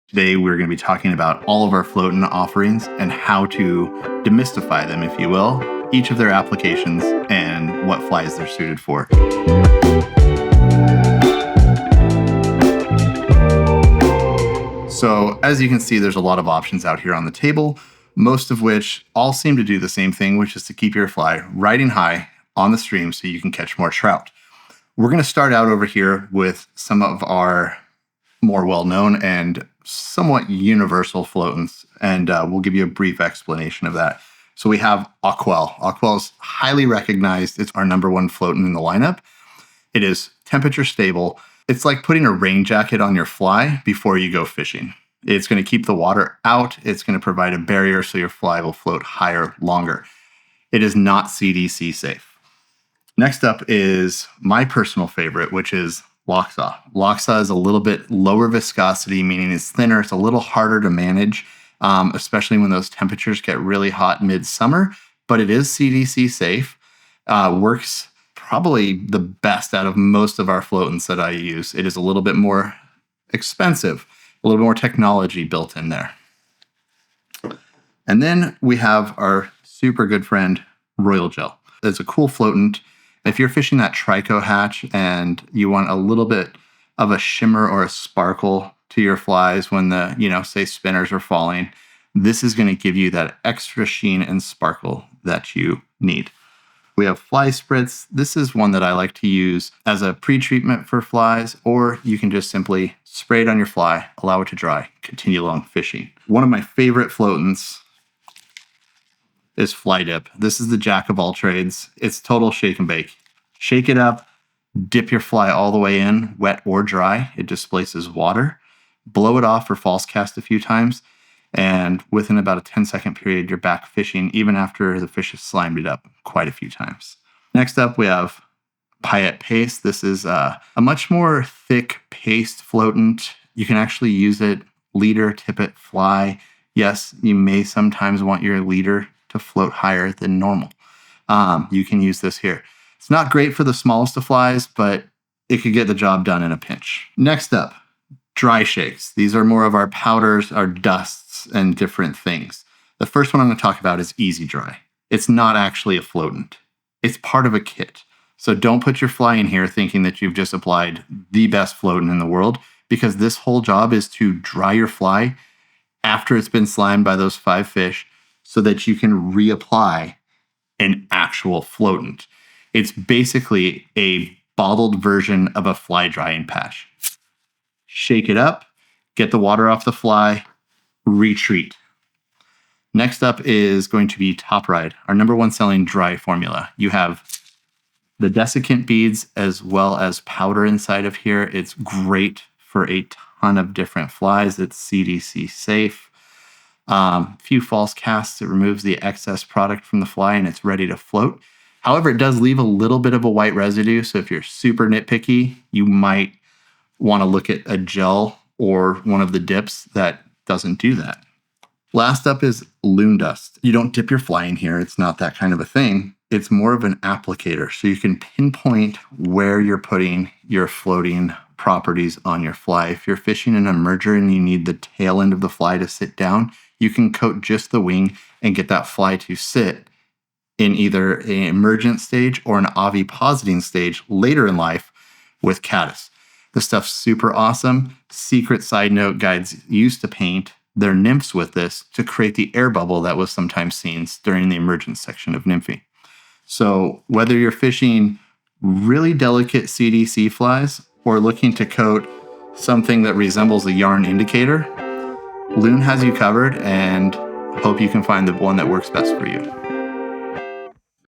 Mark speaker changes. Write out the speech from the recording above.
Speaker 1: Today, we're going to be talking about all of our floatant offerings and how to demystify them, if you will, each of their applications and what flies they're suited for. So as you can see, there's a lot of options out here on the table, most of which all seem to do the same thing, which is to keep your fly riding high on the stream so you can catch more trout. We're going to start out over here with some of our more well-known and somewhat universal floatants, and we'll give you a brief explanation of that. So we have Aquel. Aquel is highly recognized. It's our number one floatant in the lineup. It is temperature stable. It's like putting a rain jacket on your fly before you go fishing. It's going to keep the water out. It's going to provide a barrier so your fly will float higher longer. It is not CDC safe. Next up is my personal favorite, which is Loxa. Loxa is a little bit lower viscosity, meaning it's thinner. It's a little harder to manage, especially when those temperatures get really hot midsummer, but it is CDC safe. Works probably the best out of most of our floatants that I use. It is a little bit more expensive, a little more technology built in there. And then we have our super good friend, Royal Gel. It's a cool floatant. If you're fishing that trico hatch and you want a little bit of a shimmer or a sparkle to your flies when the, say spinners are falling, this is going to give you that extra sheen and sparkle that you need. We have Fly Spritz. This is one that I like to use as a pre-treatment for flies, or you can just simply spray it on your fly, allow it to dry, continue along fishing. One of my favorite floatants is Fly Dip. This is the jack of all trades. It's total shake and bake. Shake it up, dip your fly all the way in, wet or dry. It displaces water. Blow it off or false cast a few times, and within about a 10-second period, you're back fishing, even after the fish has slimed it up quite a few times. Next up, we have Paillette Paste. This is a much more thick paste floatant. You can actually use it leader, tippet, fly. Yes, you may sometimes want your leader to float higher than normal. You can use this here. It's not great for the smallest of flies, but it could get the job done in a pinch. Next up, dry shakes. These are more of our powders, our dusts, and different things. The first one I'm going to talk about is Easy Dry. It's not actually a floatant. It's part of a kit. So don't put your fly in here thinking that you've just applied the best floatant in the world, because this whole job is to dry your fly after it's been slimed by those 5 fish so that you can reapply an actual floatant. It's basically a bottled version of a fly drying patch. Shake it up, get the water off the fly, retreat. Next up is going to be Top Ride, our number one selling dry formula. You have the desiccant beads as well as powder inside of here. It's great for a ton of different flies. It's CDC safe. Few false casts, it removes the excess product from the fly and it's ready to float. However, it does leave a little bit of a white residue, so if you're super nitpicky, you might want to look at a gel or one of the dips that doesn't do that. Last up is Loon Dust. You don't dip your fly in here. It's not that kind of a thing. It's more of an applicator, so you can pinpoint where you're putting your floating properties on your fly. If you're fishing an emerger and you need the tail end of the fly to sit down, you can coat just the wing and get that fly to sit in either an emergent stage or an ovipositing stage later in life with caddis. This stuff's super awesome. Secret side note, guides used to paint their nymphs with this to create the air bubble that was sometimes seen during the emergent section of nymphing. So whether you're fishing really delicate CDC flies or looking to coat something that resembles a yarn indicator, Loon has you covered, and hope you can find the one that works best for you.